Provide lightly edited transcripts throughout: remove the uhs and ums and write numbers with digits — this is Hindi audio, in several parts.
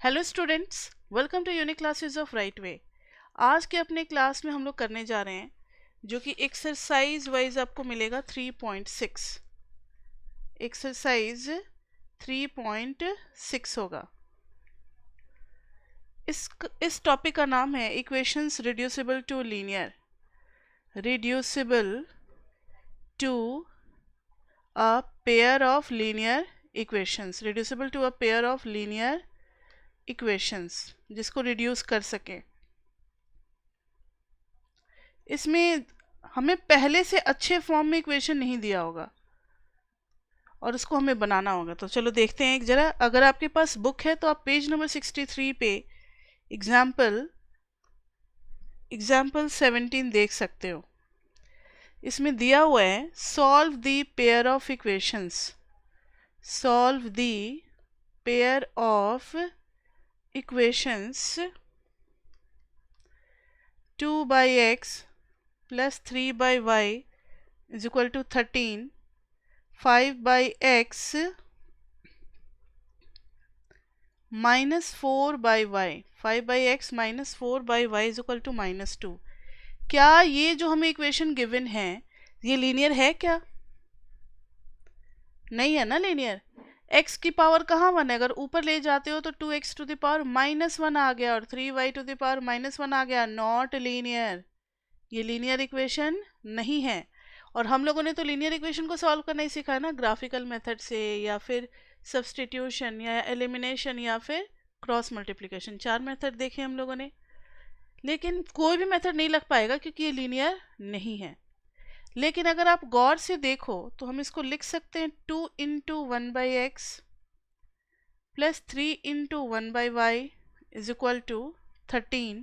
Hello students, welcome to Unique Classes of Right Way. आज के अपने क्लास में हम लोग करने जा रहे हैं जो कि एक्सरसाइज वाइज आपको मिलेगा 3.6। एक्सरसाइज 3.6 होगा। इस टॉपिक का नाम है equations reducible to linear, reducible to a pair of linear equations, reducible to a pair of linear equations, जिसको रिड्यूस कर सकें। इसमें हमें पहले से अच्छे फॉर्म में इक्वेशन नहीं दिया होगा और उसको हमें बनाना होगा। तो चलो देखते हैं एक जरा। अगर आपके पास बुक है तो आप पेज नंबर 63 पे एग्जाम्पल 17 देख सकते हो। इसमें दिया हुआ है solve the pair of equations, solve the pair of equations 2/x plus 3/y is equal to 13, 5/x minus 4/y, 5/x minus 4/y is equal to -2। क्या ये जो हमें इक्वेशन गिवन है ये लीनियर है क्या? नहीं है ना लीनियर। x की पावर कहाँ 1 है? अगर ऊपर ले जाते हो तो 2x टू द पावर -1 आ गया और 3y टू द पावर -1 आ गया। नॉट लीनियर, ये लीनियर इक्वेशन नहीं है। और हम लोगों ने तो लीनियर इक्वेशन को सॉल्व करना ही सीखा है ना, ग्राफिकल मेथड से या फिर सब्स्टिट्यूशन या एलिमिनेशन या फिर क्रॉस मल्टीप्लिकेशन। 4 मेथड देखे हम लोगों ने, लेकिन कोई भी मेथड नहीं लग पाएगा क्योंकि ये लीनियर नहीं है। लेकिन अगर आप गौर से देखो तो हम इसको लिख सकते हैं 2 into 1/x plus 3 into 1/y is equal to 13,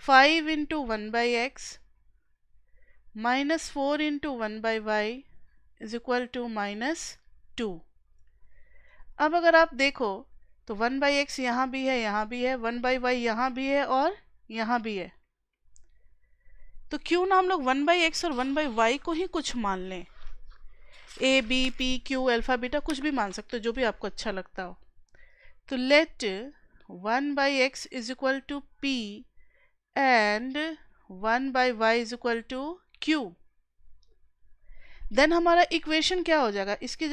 5 into 1/x -4 into 1/y is equal to -2। अब अगर आप देखो तो 1/x यहाँ भी है, यहाँ भी है, 1/y यहाँ भी है और यहाँ भी है। तो क्यों ना हम लोग 1/x और 1/y को ही कुछ मान लें। a b p q alpha beta कुछ भी मान सकते हो, जो भी आपको अच्छा लगता हो। तो let 1/x is equal to p and 1/y is equal to q। Then हमारा इक्वेशन क्या हो जाएगा? इसकी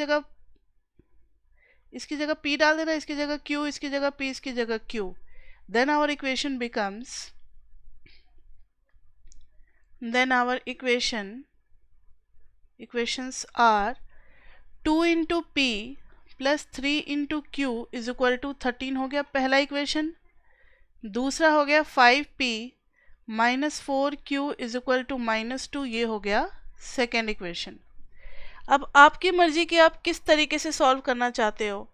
जगह p डाल देना, इसकी जगह q, इसकी जगह p, इसकी जगह q। Then our equation becomes, then our equations are 2 into p plus 3 into q is equal to 13 हो गया पहला इक्वेशन। दूसरा हो गया 5p minus 4q is equal to -2, ये हो गया सेकेंड इक्वेशन। अब आपकी मर्जी कि आप किस तरीके से सॉल्व करना चाहते हो,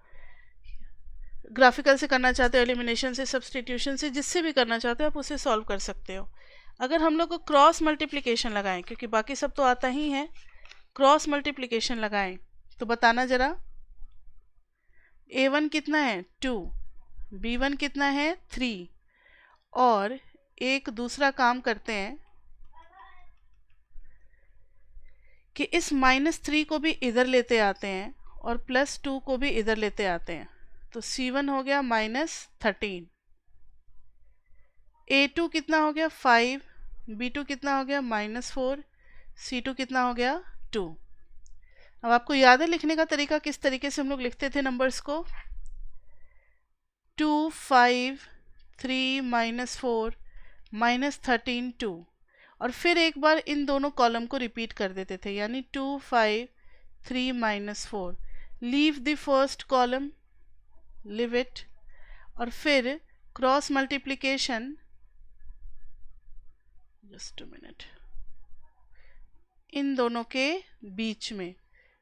ग्राफिकल से करना चाहते हो, एलिमिनेशन से, सब्स्टिट्यूशन से, जिससे भी करना चाहते हो आप उसे सॉल्व कर सकते हो। अगर हम लोग को क्रॉस मल्टीप्लिकेशन लगाएं, क्योंकि बाकी सब तो आता ही है, क्रॉस मल्टीप्लिकेशन लगाएं तो बताना जरा। a1 कितना है 2, b1 कितना है 3, और एक दूसरा काम करते हैं कि इस -3 को भी इधर लेते आते हैं और +2 को भी इधर लेते आते हैं। तो c1 हो गया -13, a2 कितना हो गया 5, b2 कितना हो गया -4, c2 कितना हो गया 2। अब आपको याद है लिखने का तरीका, किस तरीके से हम लोग लिखते थे नंबर्स को? 2 5 3 -4 -13 2, और फिर एक बार इन दोनों कॉलम को रिपीट कर देते थे, यानी 2 5 3 -4। Leave the first column, leave it, और फिर cross multiplication, just a minute, इन दोनों के बीच में,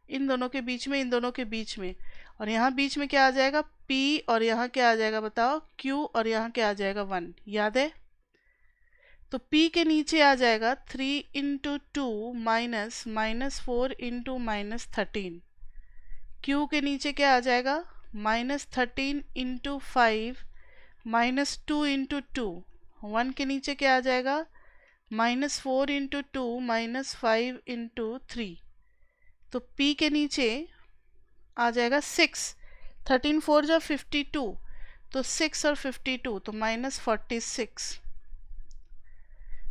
इन दोनों के बीच में, इन दोनों के बीच में, और यहाँ बीच में क्या आ जाएगा p, और यहाँ क्या आ जाएगा बताओ q, और यहाँ क्या आ जाएगा 1। याद है? तो p के नीचे आ जाएगा 3 इंटू 2 -4 इंटू -13, q के नीचे क्या आ जाएगा -13 इंटू 5 -2 इंटू 2, 1 के नीचे क्या आ जाएगा -4 इंटू 2 -5 इंटू 3। तो p के नीचे आ जाएगा 6, 13 4 जा 52, तो 6 और 52 तो -46,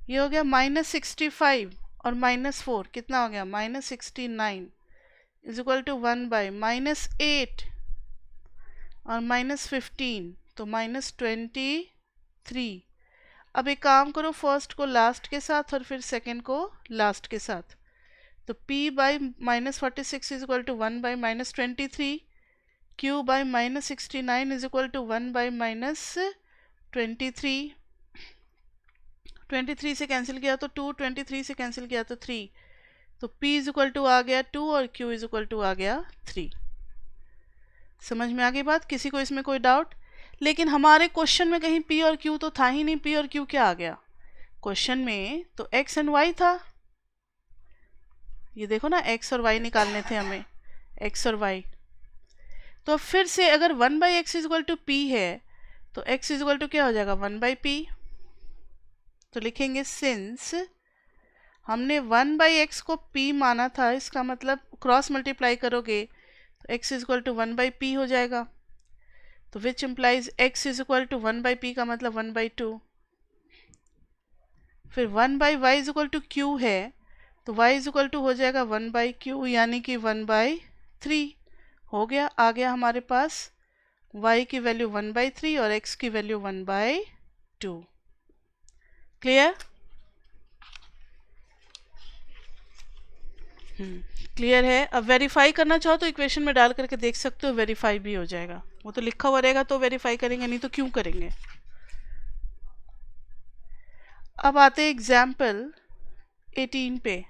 ये हो गया -65 और -4 कितना हो गया -69 इज इक्वल टू 1/-8 और -15 तो -23। अब एक काम करो, फर्स्ट को लास्ट के साथ और फिर सेकंड को लास्ट के साथ, तो p/-46 is equal to 1/-23, q/-69 is equal to 1/-23, 23 से कैंसिल किया तो 2, 23 से कैंसिल किया तो 3, तो p इज इक्वल टू आ गया 2 और q इज इक्वल टू आ गया 3। समझ में आ गई बात? किसी को इसमें कोई डाउट? लेकिन हमारे क्वेश्चन में कहीं p और q तो था ही नहीं। p और q क्या आ गया क्वेश्चन में? तो x एंड y था। ये देखो ना, x और y निकालने थे हमें, x और y। तो फिर से अगर 1/x is equal to p है तो x इज इक्वल टू क्या हो जाएगा 1/p। तो लिखेंगे सिंस हमने 1/x को p माना था, इसका मतलब क्रॉस मल्टीप्लाई करोगे तो x is equal to 1/p हो जाएगा। तो which implies x is equal to 1/p का मतलब 1/2। फिर 1/y is equal to q है तो y इज इक्वल टू हो जाएगा 1/q यानी कि 1/3 हो गया। आ गया हमारे पास y की वैल्यू 1/3 और x की वैल्यू 1/2। क्लियर? क्लियर है। अब वेरीफाई करना चाहो तो इक्वेशन में डाल करके देख सकते हो, वेरीफाई भी हो जाएगा। वो तो लिखा हुआ रहेगा तो वेरीफाई करेंगे, नहीं तो क्यों करेंगे। अब आते एग्जाम्पल 18 पे।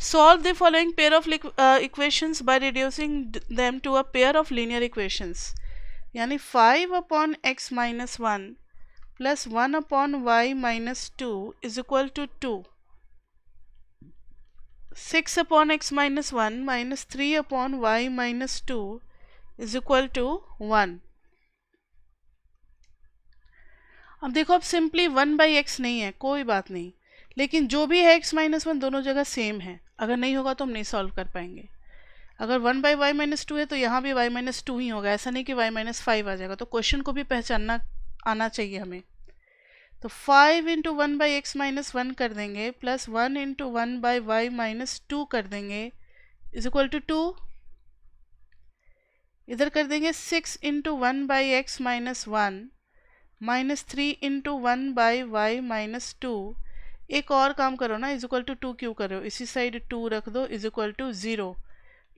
Solve the following pair of equations by reducing them to a pair of linear equations. यानी 5/x minus 1 plus 1/y minus 2 is equal to 2. 6/x minus 1 minus 3/y minus 2 is equal to 1. अब देखो, अब सिंपली 1/x नहीं है, कोई बात नहीं, लेकिन जो भी है x माइनस 1 दोनों जगह सेम है। अगर नहीं होगा तो हम नहीं सॉल्व कर पाएंगे। अगर 1/y माइनस 2 है तो यहाँ भी y माइनस 2 ही होगा, ऐसा नहीं कि y माइनस 5 आ जाएगा। तो क्वेश्चन को भी पहचानना आना चाहिए हमें। तो 5 इंटू 1/x माइनस 1 कर देंगे प्लस 1 इंटू 1/y माइनस 2 कर देंगे इज इक्वल टू 2। इधर कर देंगे 6 into 1/x minus 1 minus 3 into 1/y minus 2। एक और काम करो ना, इज इक्वल टू 2 क्यों करो, इसी साइड 2 रख दो, is equal to 0,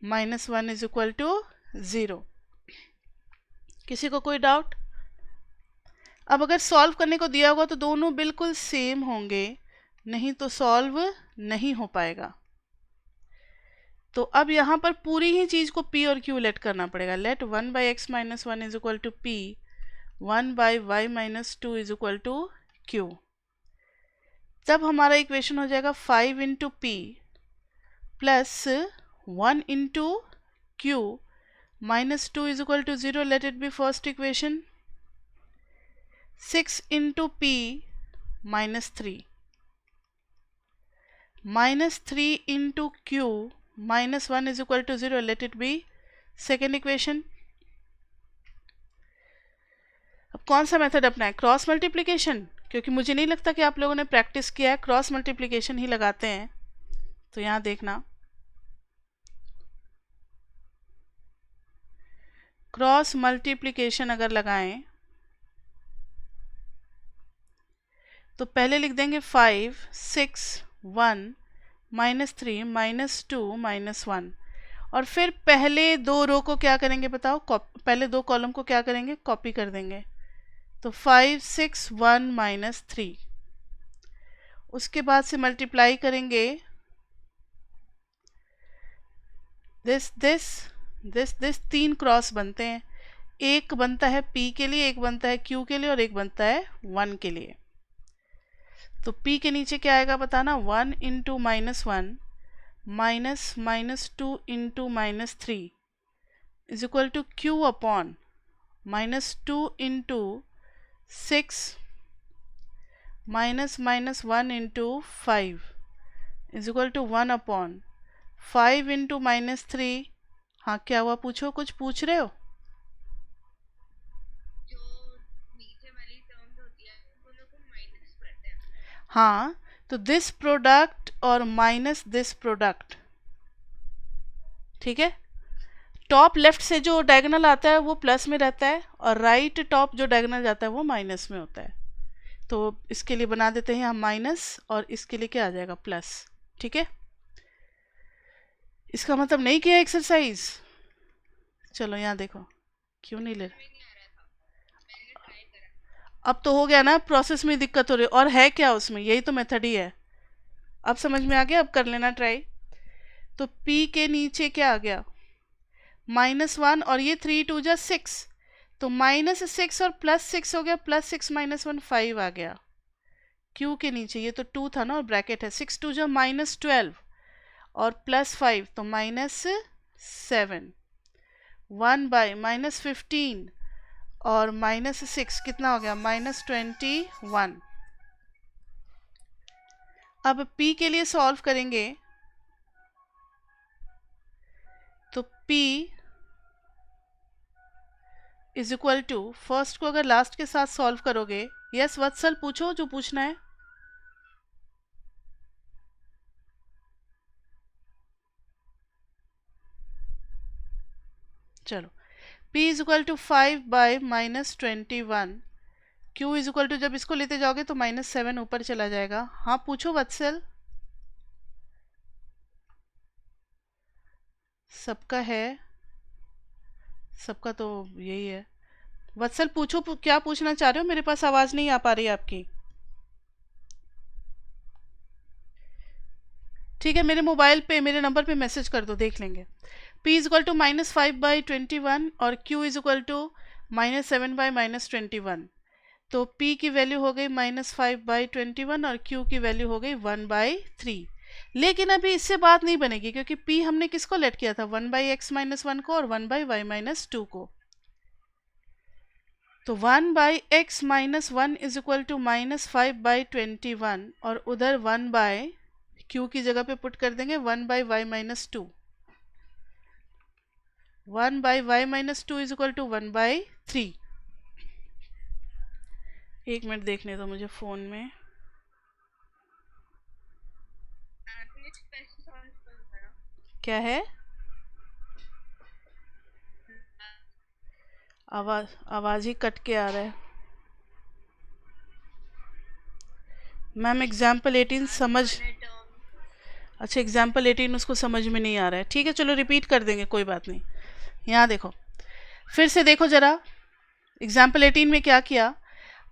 minus 1 is equal to 0। किसी को कोई डाउट? अब अगर सॉल्व करने को दिया होगा तो दोनों बिल्कुल सेम होंगे, नहीं तो सॉल्व नहीं हो पाएगा। तो अब यहाँ पर पूरी ही चीज को p और q लेट करना पड़ेगा। Let 1/x minus 1 is equal to p, 1/y minus 2 is equal to q। तब हमारा इक्वेशन हो जाएगा 5 into p plus 1 into q minus 2 is equal to 0। Let it be first equation. 6 into p minus 3 minus 3 into q minus 1 is equal to 0। Let it be second equation. अब कौन सा मेथड अपनाएं? क्रॉस मल्टीप्लिकेशन, क्योंकि मुझे नहीं लगता कि आप लोगों ने प्रैक्टिस किया है, क्रॉस मल्टीप्लिकेशन ही लगाते हैं। तो यहां देखना, क्रॉस मल्टीप्लिकेशन अगर लगाएं तो पहले लिख देंगे 5 6 1 माइनस 3 माइनस 2 माइनस 1 और फिर पहले दो रो को क्या करेंगे बताओ? पहले दो कॉलम को क्या करेंगे? कॉपी कर देंगे। तो 5 6 1 माइनस 3, उसके बाद से मल्टीप्लाई करेंगे दिस 3 क्रॉस बनते हैं। एक बनता है p के लिए, एक बनता है q के लिए और एक बनता है 1 के लिए। तो p के नीचे क्या आएगा बताना? 1 into minus 1 minus minus 2 into minus 3 is equal to q upon minus 2 into 6 minus minus 1 into 5 is equal to 1 upon 5 into minus 3। हाँ क्या हुआ? पूछो, कुछ पूछ रहे हो? हाँ, तो दिस प्रोडक्ट और माइनस दिस प्रोडक्ट, ठीक है। टॉप लेफ्ट से जो डायगोनल आता है वो प्लस में रहता है और राइट टॉप जो डायगोनल जाता है वो माइनस में होता है। तो इसके लिए बना देते हैं हम माइनस और इसके लिए क्या आ जाएगा प्लस, ठीक है। इसका मतलब नहीं किया एक्सरसाइज। चलो यहाँ देखो, क्यों नहीं ले रहे, अब तो हो गया ना, प्रोसेस में दिक्कत हो रही है और है क्या उसमें, यही तो मेथड ही है। अब समझ में आ गया, अब कर लेना ट्राई। तो P के नीचे क्या आ गया -1 और ये 3 2 जा 6, तो -6 और +6 हो गया, +6 -1 5 आ गया। Q के नीचे ये तो 2 था ना और ब्रैकेट है, 6 2 जा -12 और +5 तो -7, 1 बाय -15 और -6 कितना हो गया -21। अब P के लिए सॉल्व करेंगे तो P is equal to, first को अगर लास्ट के साथ सॉल्व करोगे, यस वत्सल पूछो जो पूछना है। चलो, P is equal to 5 by -21, Q is equal to, जब इसको लेते जाओगे तो -7 ऊपर चला जाएगा। हाँ पूछो वत्सल, सबका है, सबका तो यही है। वत्सल पूछो, क्या पूछना चाह रहे हो, मेरे पास आवाज नहीं आ पा रही आपकी। ठीक है, मेरे मोबाइल पे मेरे नंबर पे मैसेज कर दो, देख लेंगे। P is equal to -5 by 21 और Q is equal to -7 by -21। तो P की वैल्यू हो गई -5 बाई 21 और Q की वैल्यू हो गई 1/3। लेकिन अभी इससे बात नहीं बनेगी क्योंकि P हमने किसको लेट किया था, 1/x-1 को और 1/y-2 को। तो 1/x-1 इज इक्वल टू -5/21 और उधर 1/q की जगह पे पुट कर देंगे 1/y-2। 1/y-2 is equal to 1/3। एक मिनट देखने दो मुझे फोन में। क्या है, आवाज ही कट के आ रहा है मैम। एग्जाम्पल 18 समझ, अच्छा एग्जाम्पल 18 उसको समझ में नहीं आ रहा है, ठीक है चलो रिपीट कर देंगे, कोई बात नहीं। यहाँ देखो, फिर से देखो जरा, एग्जाम्पल 18 में क्या किया,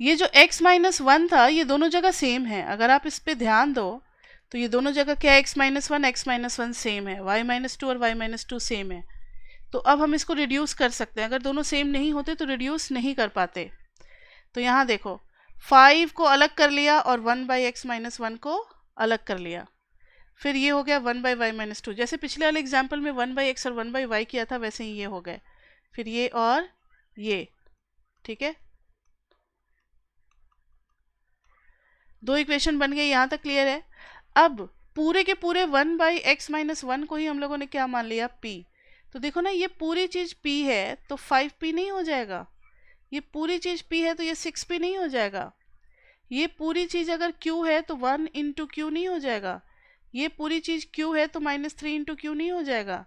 ये जो x-1 था ये दोनों जगह सेम है। अगर आप इस पे ध्यान दो तो ये दोनों जगह क्या है, x-1 सेम है, y-2 और y-2 सेम है। तो अब हम इसको रिड्यूस कर सकते हैं, अगर दोनों सेम नहीं होते तो रिड्यूस नहीं कर पाते। तो यहाँ देखो 5 को अलग कर लिया और 1/x-1 को अलग कर लिया, फिर ये हो गया 1/y-2। जैसे पिछले वाले एग्जाम्पल में 1/x और 1/y किया था वैसे ही ये हो गए, फिर ये और ये, ठीक है। दो इक्वेशन बन गए, यहाँ तक क्लियर है। अब पूरे के पूरे 1/x-1 को ही हम लोगों ने क्या मान लिया, p। तो देखो ना, ये पूरी चीज p है तो 5p नहीं हो जाएगा, ये पूरी चीज p है तो ये 6p नहीं हो जाएगा, ये पूरी चीज अगर q है तो 1 इंटू क्यू नहीं हो जाएगा, ये पूरी चीज q है तो -3 इंटू क्यू नहीं हो जाएगा,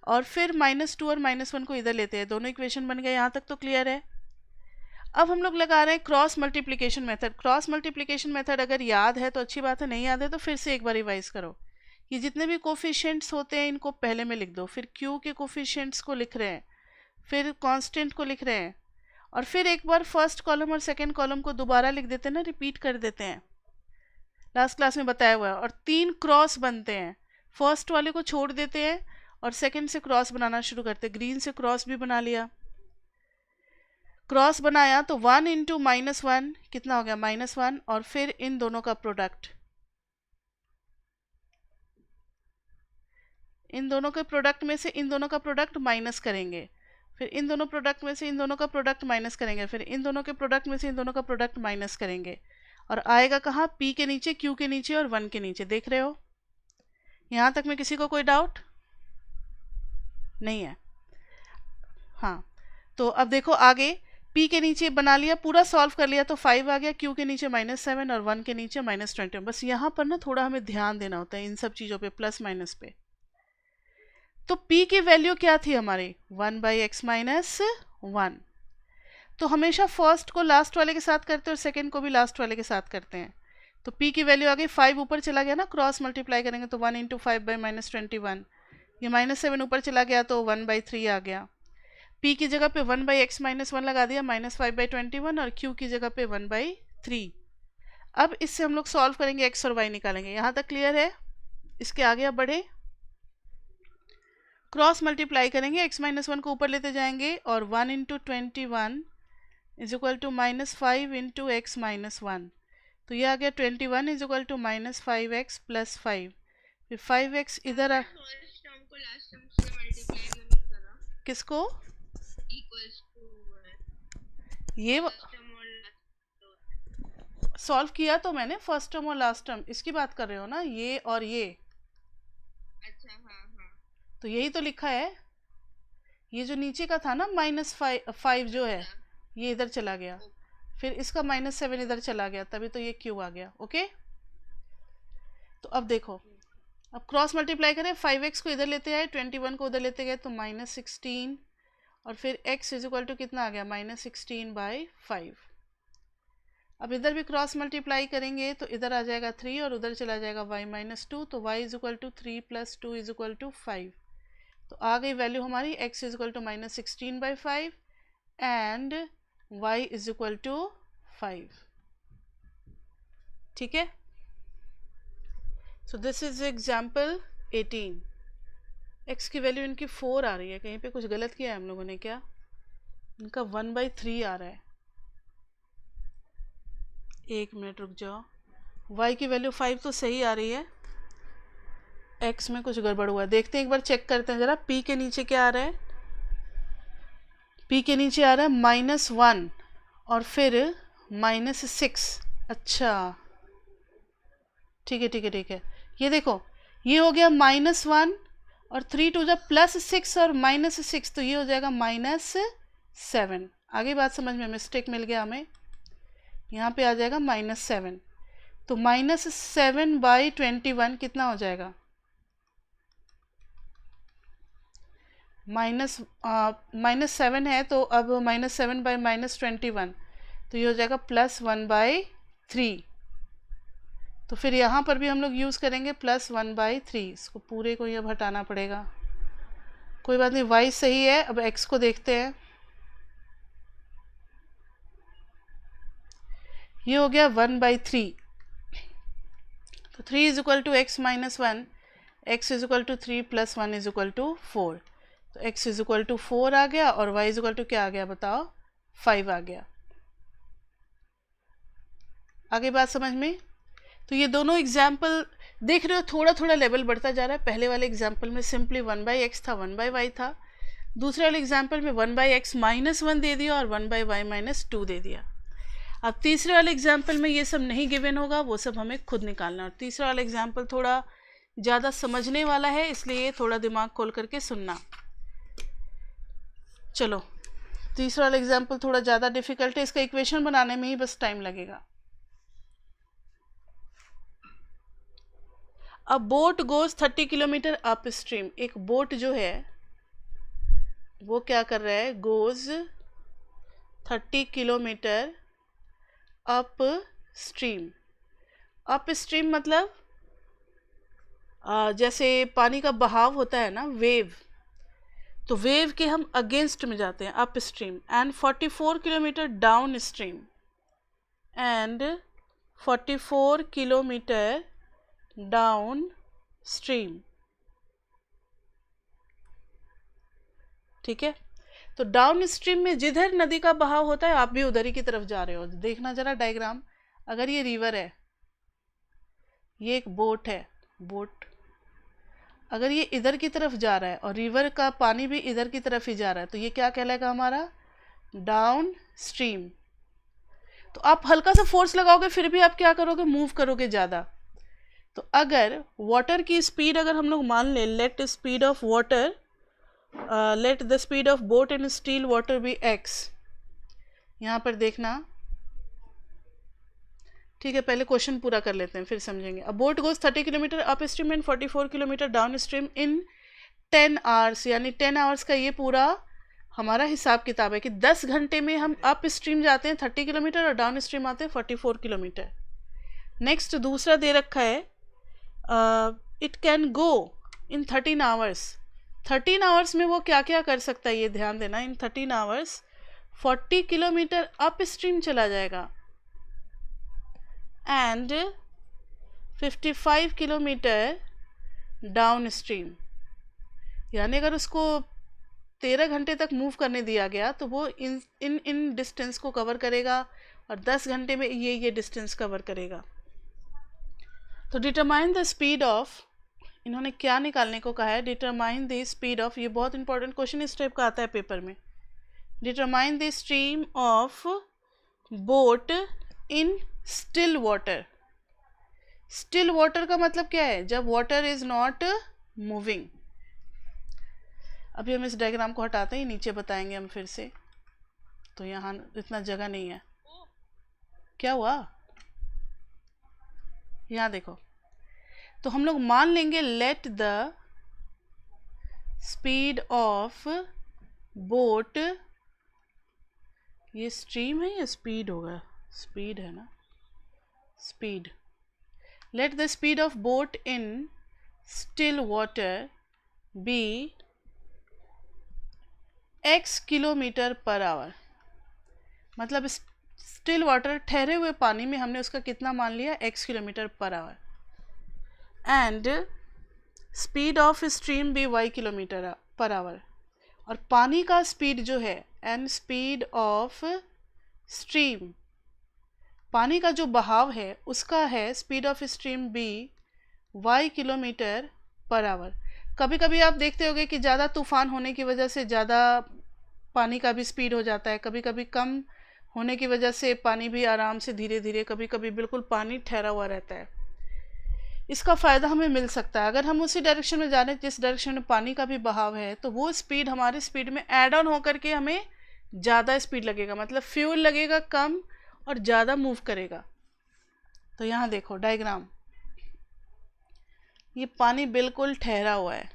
और फिर -2 और -1 को इधर लेते हैं, दोनों इक्वेशन बन गए। यहाँ तक तो क्लियर है। अब हम लोग लगा रहे हैं cross multiplication method. Cross multiplication method अगर याद है तो अच्छी बात है, नहीं याद है तो फिर से एक बार रिवाइज करो। ये जितने भी कोफिशिएंट्स होते हैं इनको पहले में लिख दो, फिर क्यू के कोफिशिएंट्स को लिख रहे हैं, फिर कांस्टेंट को लिख रहे हैं, और फिर एक बार फर्स्ट कॉलम और सेकंड कॉलम को दोबारा लिख देते हैं ना, रिपीट कर देते हैं, लास्ट क्लास में बताया हुआ है। और 3 क्रॉस बनते हैं, फर्स्ट वाले को छोड़ देते हैं और सेकंड से क्रॉस बनाना शुरू करते हैं। ग्रीन से क्रॉस भी बना लिया, क्रॉस बनाया तो 1 इंटू -1 कितना हो गया -1, और फिर इन दोनों का प्रोडक्ट, इन दोनों के प्रोडक्ट में से इन दोनों का प्रोडक्ट माइनस करेंगे, फिर इन दोनों प्रोडक्ट में से इन दोनों का प्रोडक्ट माइनस करेंगे, फिर इन दोनों के प्रोडक्ट में से इन दोनों का प्रोडक्ट माइनस करेंगे, और आएगा कहाँ, p के नीचे, q के नीचे और 1 के नीचे। देख रहे हो, यहाँ तक में किसी को कोई डाउट नहीं है। हाँ, तो अब देखो आगे, P के नीचे बना लिया, पूरा सॉल्व कर लिया तो 5 आ गया, Q के नीचे -7 और 1 के नीचे -20। बस यहाँ पर ना थोड़ा हमें ध्यान देना होता है इन सब चीज़ों पे, प्लस माइनस पे। तो P की वैल्यू क्या थी हमारी 1/x-1। तो हमेशा फर्स्ट को लास्ट वाले के साथ करते हैं और सेकंड को भी लास्ट वाले के साथ करते हैं। तो P की वैल्यू आ गई 5, ऊपर चला गया ना, क्रॉस मल्टीप्लाई करेंगे तो 1 × 5/-21। ये -7 ऊपर चला गया तो 1/3 आ गया। P की जगह पे 1/x-1 लगा दिया, -5/21, और Q की जगह पे 1/3। अब इससे हम लोग सॉल्व करेंगे, x और y निकालेंगे। यहाँ तक क्लियर है? इसके आगे अब बढ़े, क्रॉस मल्टीप्लाई करेंगे, x-1 को ऊपर लेते जाएंगे और 1 × 21 इज इक्वल टू -5 × x-1। तो ये आ गया 21 इज इक्वल टू -5x + 5। फिर 5x इधर आ, किसको ये सॉल्व किया तो मैंने, फर्स्ट टर्म और लास्ट टर्म, इसकी बात कर रहे हो ना, ये और ये। अच्छा, हाँ। तो यही तो लिखा है, ये जो नीचे का था ना -5 जो है, ये इधर चला गया, फिर इसका -7 इधर चला गया, तभी तो ये Q आ गया। ओके, तो अब देखो, अब क्रॉस मल्टीप्लाई करें, 5x को इधर लेते आए, 21 को उधर लेते गए तो -16, और फिर x इज इक्वल टू कितना आ गया -16/5। अब इधर भी क्रॉस मल्टीप्लाई करेंगे तो इधर आ जाएगा 3 और उधर चला जाएगा y-2, तो y is equal to 3 + 2 is equal to 5। तो आ गई वैल्यू हमारी x is equal to -16/5 and y is equal to 5। ठीक है, so this is example 18। x की वैल्यू इनकी 4 आ रही है, कहीं पे कुछ गलत किया है हम लोगों ने क्या? इनका 1/3 आ रहा है। एक मिनट रुक जाओ, y की वैल्यू 5 तो सही आ रही है, x में कुछ गड़बड़ हुआ है। देखते हैं, एक बार चेक करते हैं जरा। p के नीचे क्या आ रहा है? p के नीचे आ रहा है -1 और फिर -6। अच्छा, ठीक है ठीक है ठीक है, ये देखो, ये हो गया -1 और 3 × 2 +6 और -6, तो ये हो जाएगा -7। आगे बात समझ में, मिस्टेक मिल गया हमें, यहाँ पे आ जाएगा -7। तो -7/21 कितना हो जाएगा? -7 है तो अब -7/-21, तो ये हो जाएगा +1/3। तो फिर यहाँ पर भी हम लोग यूज़ करेंगे +1/3। इसको पूरे को ये हटाना पड़ेगा, कोई बात नहीं, y सही है। अब x को देखते हैं, ये हो गया 1/3। तो 3 is equal to x-1, x is equal to 3 + 1 is equal to 4। तो x इज इक्वल टू 4 आ गया और y इज इक्वल टू क्या आ गया बताओ? 5 आ गया। आगे बात समझ में? तो ये दोनों एग्जाम्पल देख रहे हो, थोड़ा थोड़ा लेवल बढ़ता जा रहा है। पहले वाले एग्जाम्पल में सिंपली 1/x था, 1/y था। दूसरे वाले एग्जाम्पल में 1/x-1 दे दिया और 1/y-2 दे दिया। अब तीसरे वाले एग्जाम्पल में ये सब नहीं गिवन होगा, वो सब हमें खुद निकालना। और तीसरा वाला एग्जाम्पल थोड़ा ज़्यादा समझने वाला है, इसलिए थोड़ा दिमाग खोल करके सुनना। चलो, तीसरा वाला एग्जाम्पल थोड़ा ज़्यादा डिफिकल्ट है, इसका इक्वेशन बनाने में ही बस टाइम लगेगा। अ boat goes 30 kilometre up stream. एक बोट जो है वो क्या कर रहा है? Goes 30 kilometre up stream. Up stream मतलब जैसे पानी का बहाव होता है ना, वेव, तो वेव के हम अगेंस्ट में जाते हैं, up stream. And 44 kilometre down stream, and 44 kilometre down stream. ठीक है, तो डाउन स्ट्रीम में जिधर नदी का बहाव होता है आप भी उधर ही की तरफ जा रहे हो। देखना जरा डायग्राम, अगर ये रिवर है, ये एक बोट है, बोट अगर ये इधर की तरफ जा रहा है और रिवर का पानी भी इधर की तरफ ही जा रहा है, तो ये क्या कहलाएगा हमारा? Down stream. तो आप हल्का सा फोर्स लगाओगे फिर भी आप क्या करोगे? मूव करोगे ज़्यादा। तो अगर वाटर की स्पीड अगर हम लोग मान लें, let speed of water, let the speed of boat in still water be x, यहाँ पर देखना, ठीक है, पहले क्वेश्चन पूरा कर लेते हैं फिर समझेंगे। अ boat goes 30 kilometre up stream and 44 kilometre down stream in 10 hours, यानी 10 आवर्स का ये पूरा हमारा हिसाब किताब है कि 10 घंटे में हम अप स्ट्रीम जाते हैं 30 किलोमीटर और डाउन स्ट्रीम आते हैं 44 किलोमीटर। नेक्स्ट दूसरा दे रखा है it can go in 13 hours. 13 hours में वो क्या क्या कर सकता है ये ध्यान देना। इन 13 आवर्स 40 किलोमीटर अप स्ट्रीम चला जाएगा एंड 55 किलोमीटर डाउन स्ट्रीम, यानी अगर उसको 13 घंटे तक मूव करने दिया गया तो वो इन डिस्टेंस को कवर करेगा और 10 घंटे में ये डिस्टेंस कवर करेगा। तो डिटरमाइन द स्पीड ऑफ, इन्होंने क्या निकालने को कहा है, डिटरमाइन द स्पीड ऑफ, ये बहुत इंपॉर्टेंट क्वेश्चन इस टाइप का आता है पेपर में। Determine the stream of boat in still water. Still water का मतलब क्या है, जब वाटर इज नॉट मूविंग। अभी हम इस डायग्राम को हटाते हैं, नीचे बताएंगे हम फिर से, तो यहाँ इतना जगह नहीं है। क्या हुआ, यहाँ देखो, तो हम लोग मान लेंगे late the speed of boat, ये स्ट्रीम है या स्पीड होगा, स्पीड है ना, speed, let the speed of boat in still water be x kilometre per our. मतलब स्टिल वाटर, ठहरे हुए पानी में हमने उसका कितना मान लिया, x kilometre per our. And speed of stream भी y किलोमीटर पर आवर। और पानी का स्पीड जो है, एंड स्पीड ऑफ स्ट्रीम, पानी का जो बहाव है उसका है speed of stream be y kilometre per hour. कभी कभी आप देखते होंगे कि ज़्यादा तूफान होने की वजह से ज़्यादा पानी का भी स्पीड हो जाता है, कभी कभी कम होने की वजह से पानी भी आराम से धीरे धीरे, कभी कभी बिल्कुल पानी ठहरा हुआ रहता है। इसका फ़ायदा हमें मिल सकता है अगर हम उसी डायरेक्शन में जाने जिस डायरेक्शन में पानी का भी बहाव है, तो वो स्पीड हमारी स्पीड में ऐड ऑन होकर के हमें ज़्यादा स्पीड लगेगा, मतलब फ्यूल लगेगा कम और ज़्यादा मूव करेगा। तो यहाँ देखो डायग्राम, ये पानी बिल्कुल ठहरा हुआ है,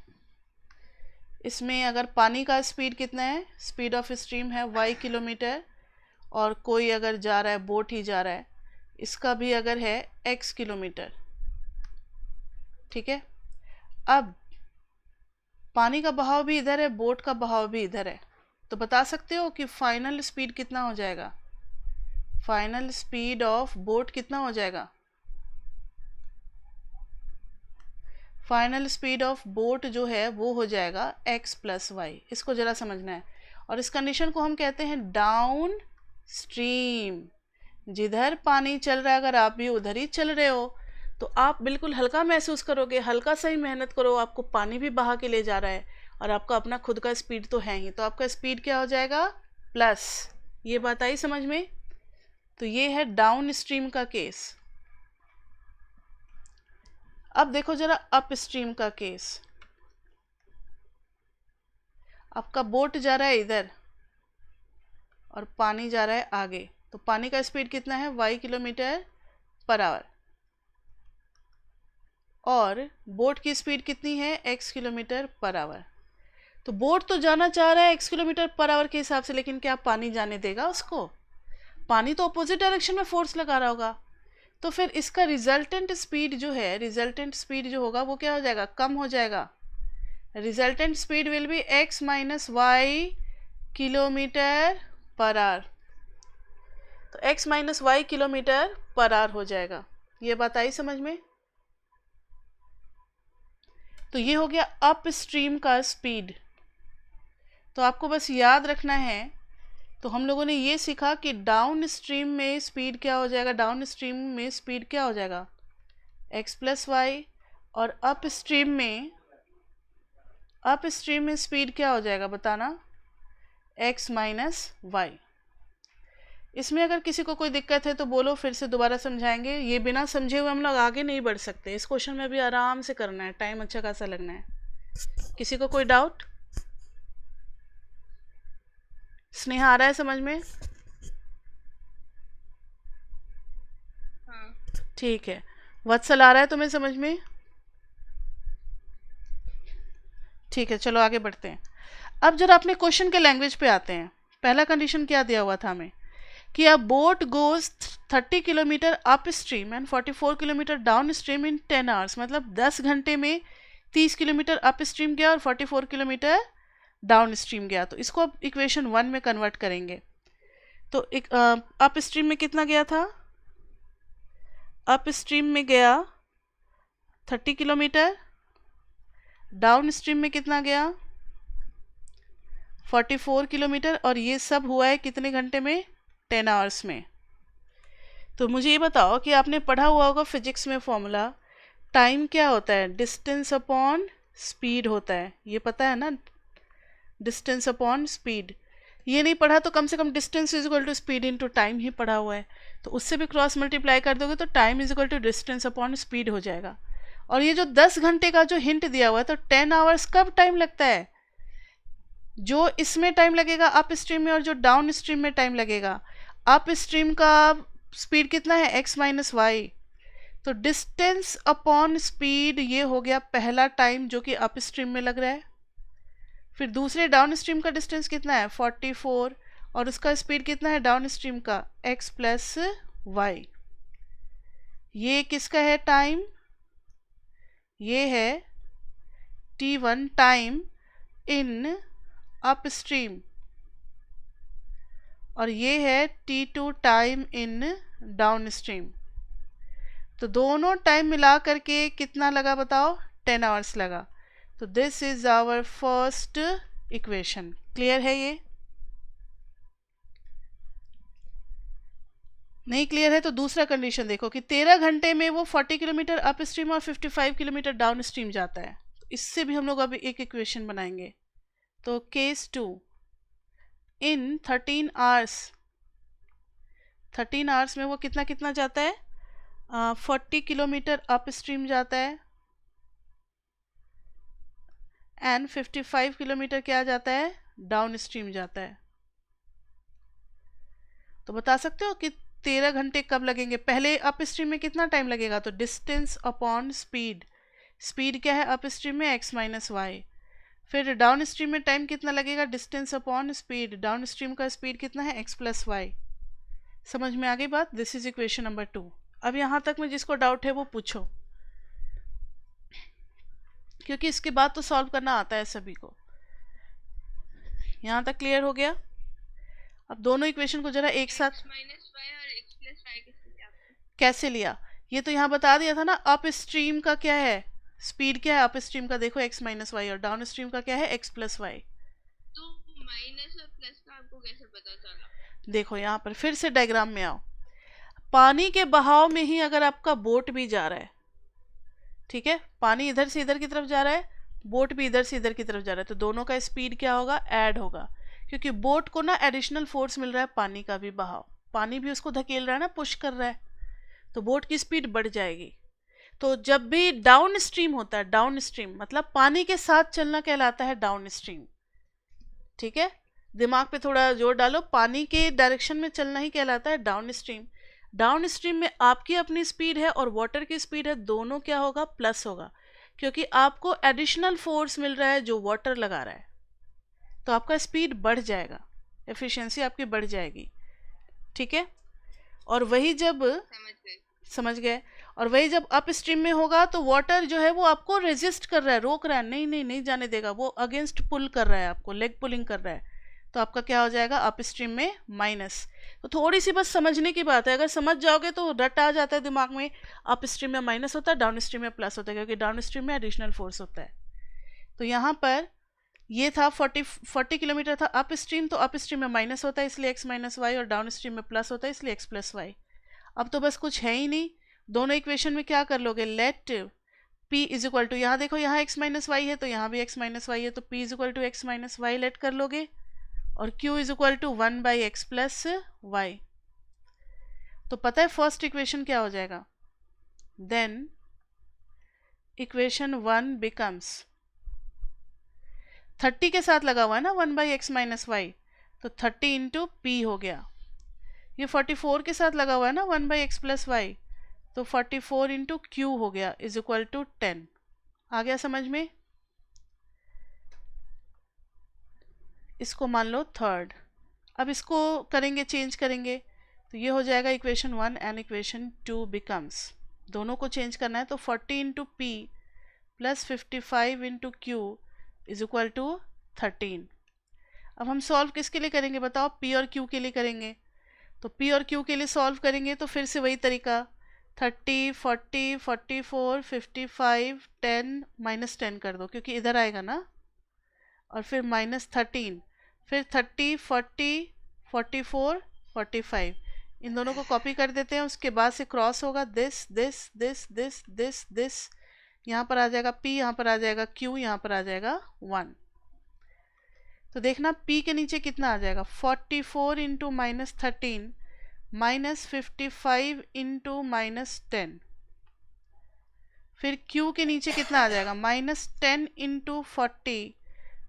इसमें अगर पानी का स्पीड कितना है, स्पीड ऑफ स्ट्रीम है y किलोमीटर, और कोई अगर जा रहा है, बोट ही जा रहा है, इसका भी अगर है x किलोमीटर, ठीक है। अब पानी का बहाव भी इधर है, बोट का बहाव भी इधर है, तो बता सकते हो कि फाइनल स्पीड कितना हो जाएगा, फाइनल स्पीड ऑफ बोट कितना हो जाएगा, फाइनल स्पीड ऑफ बोट जो है वो हो जाएगा x प्लस वाई। इसको जरा समझना है। और इस कंडीशन को हम कहते हैं डाउन स्ट्रीम। जिधर पानी चल रहा है अगर आप भी उधर ही चल रहे हो तो आप बिल्कुल हल्का महसूस करोगे, हल्का सा ही मेहनत करो, आपको पानी भी बहा के ले जा रहा है और आपका अपना खुद का स्पीड तो है ही, तो आपका स्पीड क्या हो जाएगा, प्लस। ये बात आई समझ में। तो ये है डाउन स्ट्रीम का केस। अब देखो जरा अप स्ट्रीम का केस। आपका बोट जा रहा है इधर और पानी जा रहा है आगे, तो पानी का स्पीड कितना है, y किलोमीटर पर आवर, और बोट की स्पीड कितनी है, x किलोमीटर पर आवर। तो बोट तो जाना चाह रहा है x किलोमीटर पर आवर के हिसाब से, लेकिन क्या पानी जाने देगा उसको, पानी तो अपोजिट डायरेक्शन में फोर्स लगा रहा होगा। तो फिर इसका रिजल्टेंट स्पीड जो है, रिजल्टेंट स्पीड जो होगा वो क्या हो जाएगा, कम हो जाएगा। Resultant speed will be x minus y kilometre per hour. तो x minus y kilometre per hour हो जाएगा। ये बात आई समझ में। तो ये हो गया अप स्ट्रीम का स्पीड। तो आपको बस याद रखना है, तो हम लोगों ने ये सीखा कि डाउन स्ट्रीम में स्पीड क्या हो जाएगा, डाउन स्ट्रीम में स्पीड क्या हो जाएगा, x प्लस वाई, और अप स्ट्रीम में स्पीड क्या हो जाएगा बताना, x माइनस वाई। इसमें अगर किसी को कोई दिक्कत है तो बोलो, फिर से दोबारा समझाएंगे। ये बिना समझे हुए हम लोग आगे नहीं बढ़ सकते। इस क्वेश्चन में भी आराम से करना है, टाइम अच्छा खासा लगना है। किसी को कोई डाउट? स्नेहा आ रहा है समझ में? ठीक है, वत्सल आ रहा है तुम्हें समझ में? ठीक है, चलो आगे बढ़ते हैं। अब जरा अपने क्वेश्चन के लैंग्वेज पे आते हैं। पहला कंडीशन क्या दिया हुआ था हमें कि अ boat goes 30 kilometre up stream and 44 kilometre down stream in 10 hours, मतलब 10 घंटे में 30 किलोमीटर अप स्ट्रीम गया और 44 किलोमीटर डाउन स्ट्रीम गया। तो इसको अब इक्वेशन 1 में कन्वर्ट करेंगे। तो एक अप स्ट्रीम में कितना गया था? अप स्ट्रीम में गया 30 किलोमीटर, डाउन स्ट्रीम में कितना गया? 44 किलोमीटर, और ये सब हुआ है कितने घंटे में? 10 आवर्स में। तो मुझे ये बताओ कि आपने पढ़ा हुआ होगा फिजिक्स में फॉर्मूला, टाइम क्या होता है? डिस्टेंस अपॉन स्पीड होता है, ये पता है ना? Distance upon speed. ये नहीं पढ़ा तो कम से कम distance is equal to speed into time ही पढ़ा हुआ है, तो उससे भी क्रॉस मल्टीप्लाई कर दोगे तो time is equal to distance upon speed हो जाएगा। और ये जो 10 घंटे का जो हिंट दिया हुआ है, तो 10 आवर्स कब टाइम लगता है? जो इसमें टाइम लगेगा अप स्ट्रीम में और जो डाउन स्ट्रीम में टाइम लगेगा। अप स्ट्रीम का स्पीड कितना है? x minus y. तो डिस्टेंस अपॉन स्पीड ये हो गया पहला टाइम जो कि अप स्ट्रीम में लग रहा है। फिर दूसरे डाउन स्ट्रीम का डिस्टेंस कितना है? 44, और उसका स्पीड कितना है डाउन स्ट्रीम का? x plus y. ये किसका है टाइम? ये है t1 time in up stream, और ये है t2 time in down stream. तो दोनों टाइम मिला करके कितना लगा बताओ? 10 आवर्स लगा। तो this is our first equation. Clear है? ये नहीं क्लियर है तो दूसरा कंडीशन देखो कि 13 घंटे में वो 40 किलोमीटर अप स्ट्रीम और 55 किलोमीटर डाउन स्ट्रीम जाता है। तो इससे भी हम लोग अभी एक इक्वेशन बनाएंगे। तो केस 2, इन 13 आवर्स, 13 आवर्स में वो कितना कितना जाता है? 40 किलोमीटर अप स्ट्रीम जाता है एंड 55 किलोमीटर क्या जाता है? डाउन स्ट्रीम जाता है। तो बता सकते हो कि 13 घंटे कब लगेंगे? पहले अप स्ट्रीम में कितना टाइम लगेगा? तो डिस्टेंस अपॉन स्पीड, स्पीड क्या है अप स्ट्रीम में? x minus y. फिर डाउन स्ट्रीम में टाइम कितना लगेगा? Distance upon speed, downstream का स्पीड कितना है? x plus y. समझ में आ गई बात? This is equation number 2। अब यहाँ तक में जिसको डाउट है वो पूछो, क्योंकि इसके बाद तो सॉल्व करना आता है सभी को। यहाँ तक क्लियर हो गया? अब दोनों इक्वेशन को जरा एक साथ कैसे लिया ये तो यहाँ बता दिया था ना। अप स्ट्रीम का क्या है? स्पीड क्या है अप स्ट्रीम का? देखो x माइनस वाई, और डाउन स्ट्रीम का क्या है? x plus y. तो माइनस और प्लस का आपको कैसे पता चला? देखो यहाँ पर फिर से डायग्राम में आओ। पानी के बहाव में ही अगर आपका बोट भी जा रहा है, ठीक है, पानी इधर से इधर की तरफ जा रहा है, बोट भी इधर से इधर की तरफ जा रहा है, तो दोनों का स्पीड क्या होगा? ऐड होगा, क्योंकि बोट को ना एडिशनल फोर्स मिल रहा है, पानी का भी बहाव, पानी भी उसको धकेल रहा है ना, पुश कर रहा है, तो बोट की स्पीड बढ़ जाएगी। तो जब भी डाउन स्ट्रीम होता है, डाउन स्ट्रीम मतलब पानी के साथ चलना कहलाता है डाउन स्ट्रीम। ठीक है, दिमाग पे थोड़ा जोर डालो, पानी के डायरेक्शन में चलना ही कहलाता है डाउन स्ट्रीम। डाउन स्ट्रीम में आपकी अपनी स्पीड है और वाटर की स्पीड है, दोनों क्या होगा? प्लस होगा, क्योंकि आपको एडिशनल फोर्स मिल रहा है जो वाटर लगा रहा है, तो आपका स्पीड बढ़ जाएगा, एफिशिएंसी आपकी बढ़ जाएगी। ठीक है, और वही जब समझ गए, और वही जब अप स्ट्रीम में होगा तो वाटर जो है वो आपको रेजिस्ट कर रहा है, रोक रहा है, नहीं नहीं नहीं जाने देगा, वो अगेंस्ट पुल कर रहा है, आपको लेग पुलिंग कर रहा है, तो आपका क्या हो जाएगा? अप स्ट्रीम में माइनस। तो थोड़ी सी बस समझने की बात है, अगर समझ जाओगे तो रट आ जाता है दिमाग में, अप स्ट्रीम में माइनस होता है, डाउन स्ट्रीम में प्लस होता है, क्योंकि डाउन स्ट्रीम में एडिशनल फोर्स होता है। तो यहाँ पर ये था 40 किलोमीटर था अप स्ट्रीम, तो अप स्ट्रीम में माइनस होता है इसलिए x माइनस वाई, और डाउन स्ट्रीम में प्लस होता है इसलिए x प्लस वाई। अब तो बस कुछ है ही नहीं, दोनों इक्वेशन में क्या कर लोगे? Let p is equal to, यहाँ देखो यहाँ x माइनस वाई है तो यहाँ भी x माइनस वाई है, तो p is equal to x minus y let कर लोगे, और q is equal to 1 by x plus y. तो पता है फर्स्ट इक्वेशन क्या हो जाएगा? देन इक्वेशन 1 बिकम्स, 30 के साथ लगा हुआ है ना 1 बाई एक्स माइनस वाई, तो 30 इंटू पी हो गया। ये 44 के साथ लगा हुआ है ना 1 बाई एक्स प्लस वाई, तो 44 इंटू क्यू हो गया इज इक्वल टू 10। आ गया समझ में? इसको मान लो थर्ड। अब इसको करेंगे, चेंज करेंगे, तो ये हो जाएगा इक्वेशन 1 एंड इक्वेशन 2 बिकम्स, दोनों को चेंज करना है तो 40 into p plus 55 into q is equal to 13। अब हम सॉल्व किसके लिए करेंगे बताओ? पी और क्यू के लिए करेंगे। तो पी और क्यू के लिए सॉल्व करेंगे तो फिर से वही तरीका, 30, 40, 44, 55, 10 माइनस 10 कर दो क्योंकि इधर आएगा ना, और फिर माइनस 13, फिर 30, 40, 44, 45, इन दोनों को कॉपी कर देते हैं। उसके बाद से क्रॉस होगा this this this this this this, यहाँ पर आ जाएगा P, यहाँ पर आ जाएगा Q, यहाँ पर आ जाएगा 1। तो देखना P के नीचे कितना आ जाएगा, 44 into minus 13 minus 55 into minus 10। फिर Q के नीचे कितना आ जाएगा, minus 10 into 40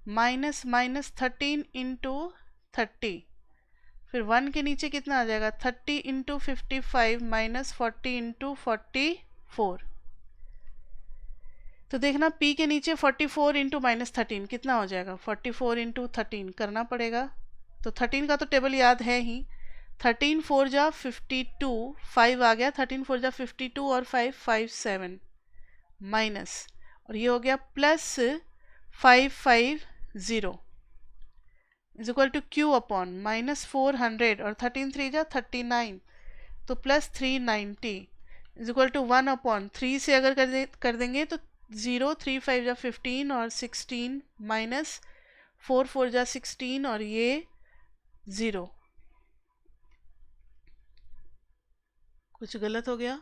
minus minus 13 into 30। फिर 1 के नीचे कितना आ जाएगा, 30 इंटू 55 माइनस 40 इंटू 44। तो देखना P के नीचे 44 इंटू माइनस 13 कितना हो जाएगा, 44 इंटू 13 करना पड़ेगा। तो 13 का तो टेबल याद है ही, 13 4 जा 52, 5 आ गया, 13 4 जा 52 और 5 57 माइनस, और ये हो गया plus 550 is equal to q upon minus 400 और 13 3 जा 39, तो plus 390 is equal to 1 upon 3 से अगर कर देंगे तो 0, 3 5 जा 15 और 16 माइनस 4 4 जा 16 और ये 0। कुछ गलत हो गया,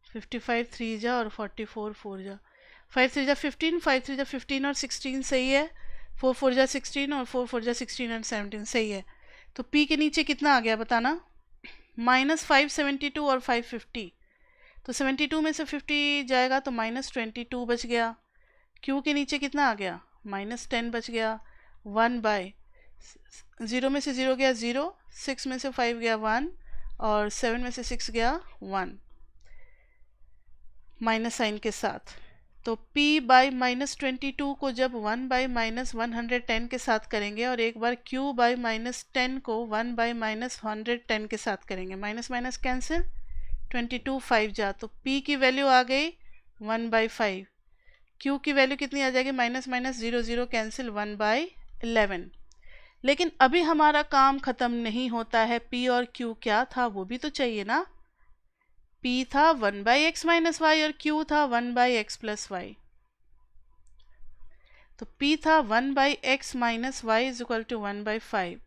55 3 जा और 44 4 जा, 5 3 जा 15, 5 3 जा 15 और 16 सही है, 4 4 जा 16 और 4 4 जा 16 और 17 सही है। तो P के नीचे कितना आ गया बताना, माइनस 572 और 550, तो 72 में से 50 जाएगा तो माइनस 22 बच गया। Q के नीचे कितना आ गया, माइनस 10 बच गया, 1 बाय 0 में से 0 गया 0, 6 में से 5 गया 1 और 7 में से 6 गया 1 माइनस साइन के साथ। तो P बाई माइनस 22 को जब 1 बाई माइनस 110 के साथ करेंगे और एक बार Q बाई माइनस 10 को 1 बाई माइनस 110 के साथ करेंगे, माइनस माइनस कैंसिल, 22 5 जा, तो P की वैल्यू आ गई 1 बाई 5, Q की वैल्यू कितनी आ जाएगी, माइनस माइनस 0 0 कैंसिल 1 बाई 11। लेकिन अभी हमारा काम ख़त्म नहीं होता है, P और Q क्या था वो भी तो चाहिए ना। P था 1 बाई एक्स माइनस वाई और Q था 1 बाई एक्स प्लस वाई। तो P था 1 by x minus y is equal to 1 by 5,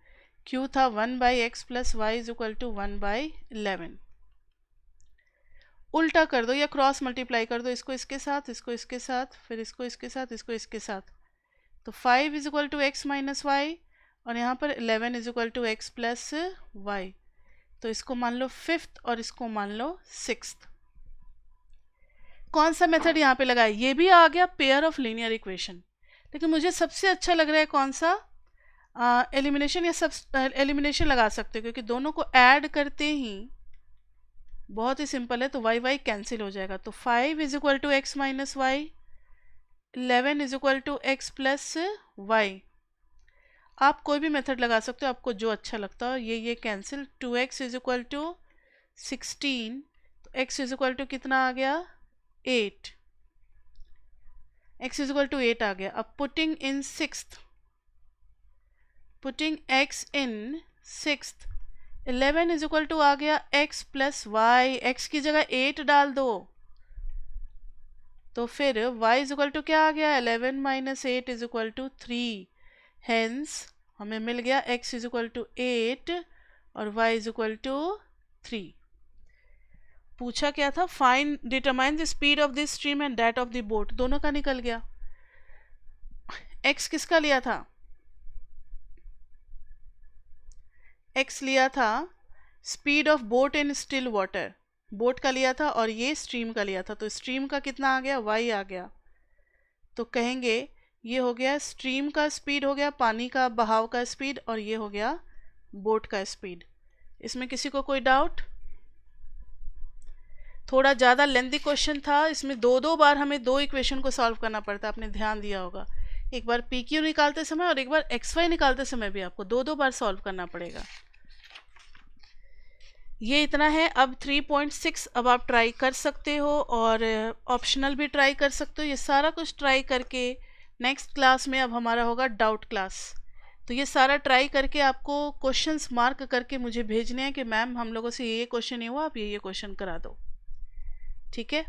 Q था 1 by x plus y is equal to 1 by 11। उल्टा कर दो या क्रॉस मल्टीप्लाई कर दो, इसको इसके साथ, इसको इसके साथ, फिर इसको इसके साथ, इसको इसके साथ। तो 5 is equal to x minus y और यहाँ पर 11 is equal to x plus y. तो इसको मान लो फिफ्थ और इसको मान लो सिक्स्थ। कौन सा मेथड यहाँ पे लगाए, ये भी आ गया पेयर ऑफ लीनियर इक्वेशन, लेकिन मुझे सबसे अच्छा लग रहा है कौन सा, एलिमिनेशन या सब एलिमिनेशन लगा सकते हो क्योंकि दोनों को ऐड करते ही बहुत ही सिंपल है, तो वाई वाई कैंसिल हो जाएगा। तो 5 is equal to x minus y, 11 is equal to x plus y. आप कोई भी मेथड लगा सकते हो, आपको जो अच्छा लगता हो। ये cancel, 2x is equal to 16, तो x इज इक्वल टू कितना आ गया 8, x इज इक्वल टू 8 आ गया। अब putting in sixth, putting x in sixth, 11 is equal to आ गया x प्लस वाई, x की जगह 8 डाल दो, तो फिर y इज इक्वल टू क्या आ गया 11 minus 8 is equal to 3। Hence हमें मिल गया x इज इक्वल टू 8 और y इज इक्वल टू 3। पूछा क्या था, find determine the speed of the stream and that of the boat, दोनों का निकल गया। x किसका लिया था, x लिया था speed of boat in still water, boat का लिया था, और ये स्ट्रीम का लिया था, तो स्ट्रीम का कितना आ गया y आ गया। तो कहेंगे ये हो गया स्ट्रीम का स्पीड, हो गया पानी का बहाव का स्पीड, और ये हो गया बोट का स्पीड। इसमें किसी को कोई डाउट? थोड़ा ज़्यादा लेंथी क्वेश्चन था, इसमें दो बार हमें दो इक्वेशन को सॉल्व करना पड़ता है, आपने ध्यान दिया होगा। एक बार पी क्यू निकालते समय और एक बार एक्स वाई निकालते समय भी आपको दो बार सॉल्व करना पड़ेगा। ये इतना है। अब 3.6 अब आप ट्राई कर सकते हो और ऑप्शनल भी ट्राई कर सकते हो। ये सारा कुछ ट्राई करके नेक्स्ट क्लास में अब हमारा होगा डाउट क्लास। तो ये सारा ट्राई करके आपको क्वेश्चंस मार्क करके मुझे भेजने हैं कि मैम हम लोगों से ये क्वेश्चन नहीं हुआ, आप ये क्वेश्चन करा दो। ठीक है।